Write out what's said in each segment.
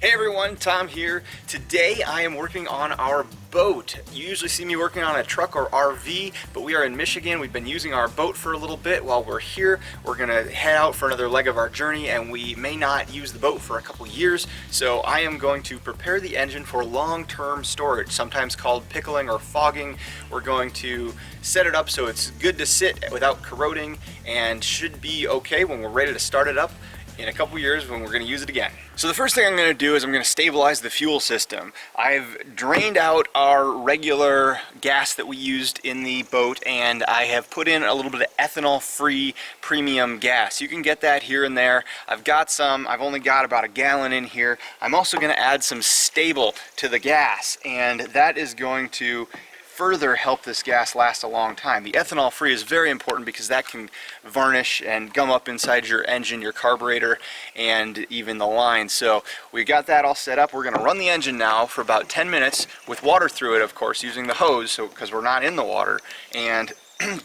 Hey everyone, Tom here. Today I am working on our boat. You usually see me working on a truck or RV, but we are in Michigan. We've been using our boat for a little bit. While we're here, we're gonna head out for another leg of our journey, and we may not use the boat for a couple years. So I am going to prepare the engine for long-term storage, sometimes called pickling or fogging. We're going to set it up so it's good to sit without corroding and should be okay when we're ready to start it up in a couple years when we're going to use it again. So the first thing I'm going to do is I'm going to stabilize the fuel system. I've drained out our regular gas that we used in the boat, and I have put in a little bit of ethanol-free premium gas. You can get that here and there. I've got some. I've only got about a gallon in here. I'm also going to add some stable to the gas, and that is going to further help this gas last a long time. The ethanol free is very important because that can varnish and gum up inside your engine, your carburetor, and even the line. So we got that all set up. We're going to run the engine now for about 10 minutes with water through it, of course, using the hose, so because we're not in the water, and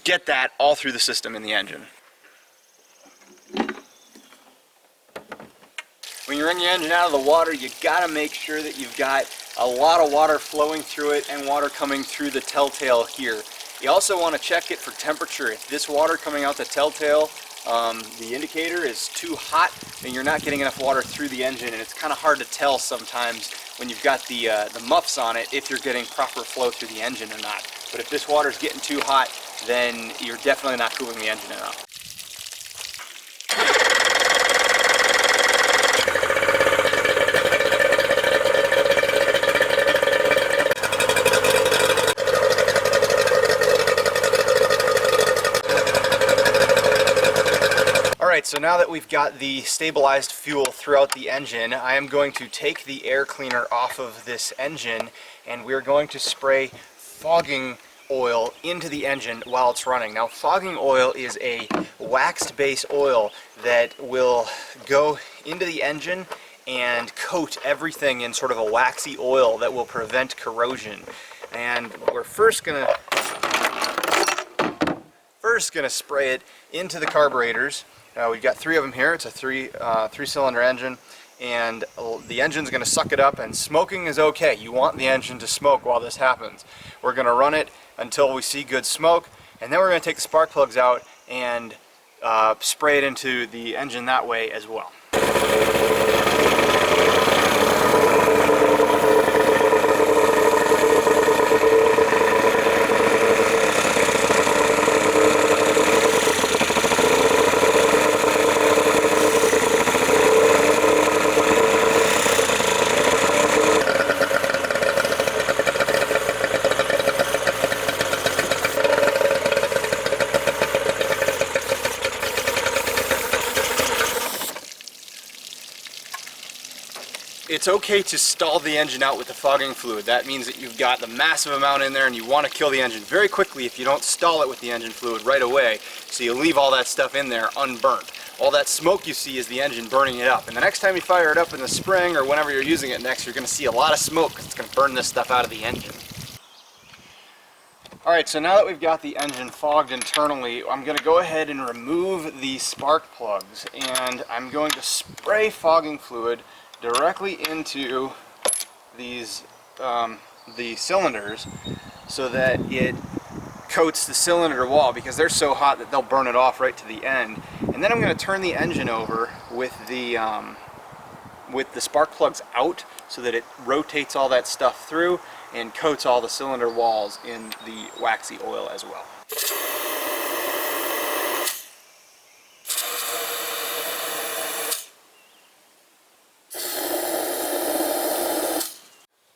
get that all through the system in the engine. When you run your engine out of the water, you got to make sure that you've got a lot of water flowing through it and water coming through the telltale here. You also want to check it for temperature. If this water coming out the telltale, the indicator is too hot, then you're not getting enough water through the engine, and it's kind of hard to tell sometimes when you've got the muffs on it if you're getting proper flow through the engine or not. But if this water's getting too hot, then you're definitely not cooling the engine enough. Alright, so now that we've got the stabilized fuel throughout the engine, I am going to take the air cleaner off of this engine, and we're going to spray fogging oil into the engine while it's running. Now, fogging oil is a waxed base oil that will go into the engine and coat everything in sort of a waxy oil that will prevent corrosion. And we're first gonna spray it into the carburetors. We've got 3 of them here. It's a three-cylinder engine, and the engine's going to suck it up, and smoking is okay. You want the engine to smoke while this happens. We're going to run it until we see good smoke, and then we're going to take the spark plugs out and spray it into the engine that way as well. It's okay to stall the engine out with the fogging fluid. That means that you've got the massive amount in there and you want to kill the engine very quickly if you don't stall it with the engine fluid right away, so you leave all that stuff in there unburnt. All that smoke you see is the engine burning it up, and the next time you fire it up in the spring or whenever you're using it next, you're going to see a lot of smoke because it's going to burn this stuff out of the engine. Alright, so now that we've got the engine fogged internally, I'm going to go ahead and remove the spark plugs, and I'm going to spray fogging fluid directly into these the cylinders so that it coats the cylinder wall, because they're so hot that they'll burn it off right to the end. And then I'm going to turn the engine over with the spark plugs out so that it rotates all that stuff through and coats all the cylinder walls in the waxy oil as well.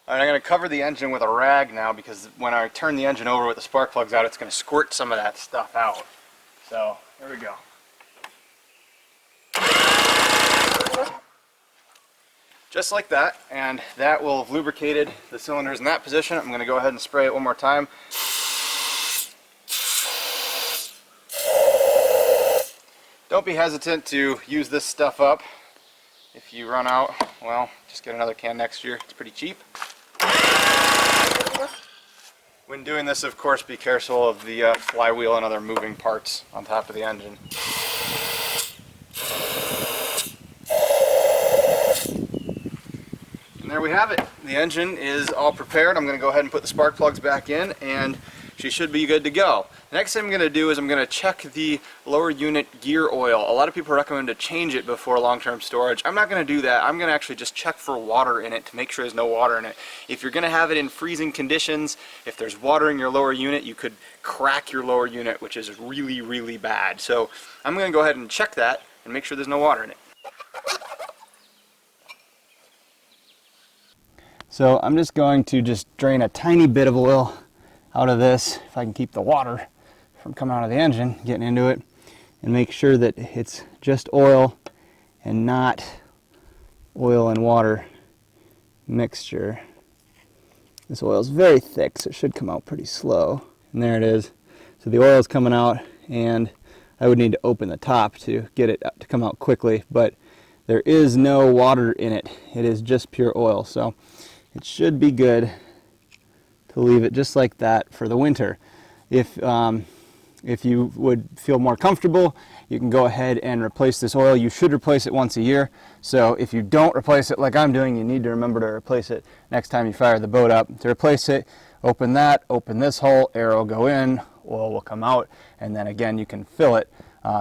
Alright, I'm going to cover the engine with a rag now, because when I turn the engine over with the spark plugs out, it's going to squirt some of that stuff out. So, here we go. Just like that, and that will have lubricated the cylinders in that position. I'm going to go ahead and spray it one more time. Don't be hesitant to use this stuff up. If you run out, well, just get another can next year. It's pretty cheap. When doing this, of course, be careful of the flywheel and other moving parts on top of the engine. we have it. The engine is all prepared. I'm going to go ahead and put the spark plugs back in, and she should be good to go. The next thing I'm going to do is I'm going to check the lower unit gear oil. A lot of people recommend to change it before long-term storage. I'm not going to do that. I'm going to actually just check for water in it to make sure there's no water in it. If you're going to have it in freezing conditions, if there's water in your lower unit, you could crack your lower unit, which is really, really bad. So I'm going to go ahead and check that and make sure there's no water in it. So I'm just going to drain a tiny bit of oil out of this, if I can keep the water from coming out of the engine, getting into it, and make sure that it's just oil and not oil and water mixture. This oil is very thick, so it should come out pretty slow. And there it is. So the oil is coming out, and I would need to open the top to get it to come out quickly, but there is no water in it. It is just pure oil, so it should be good to leave it just like that for the winter. If you would feel more comfortable, you can go ahead and replace this oil. You should replace it once a year. So if you don't replace it like I'm doing, you need to remember to replace it next time you fire the boat up. To replace it, open that, open this hole, air will go in, oil will come out, and then again you can fill it,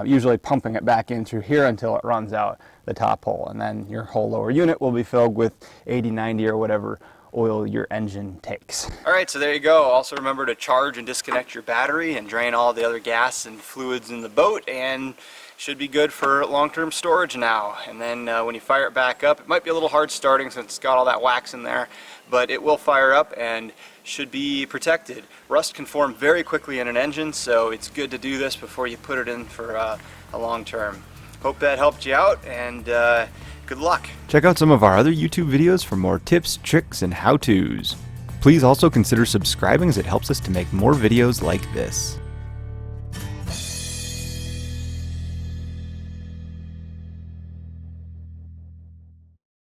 usually pumping it back in through here until it runs out the top hole, and then your whole lower unit will be filled with 80, 90 or whatever oil your engine takes. Alright, so there you go. Also remember to charge and disconnect your battery and drain all the other gas and fluids in the boat, and should be good for long-term storage now. And then when you fire it back up, it might be a little hard starting since it's got all that wax in there, but it will fire up and should be protected. Rust can form very quickly in an engine, so it's good to do this before you put it in for a long term. Hope that helped you out, and good luck. Check out some of our other YouTube videos for more tips, tricks, and how-tos. Please also consider subscribing, as it helps us to make more videos like this.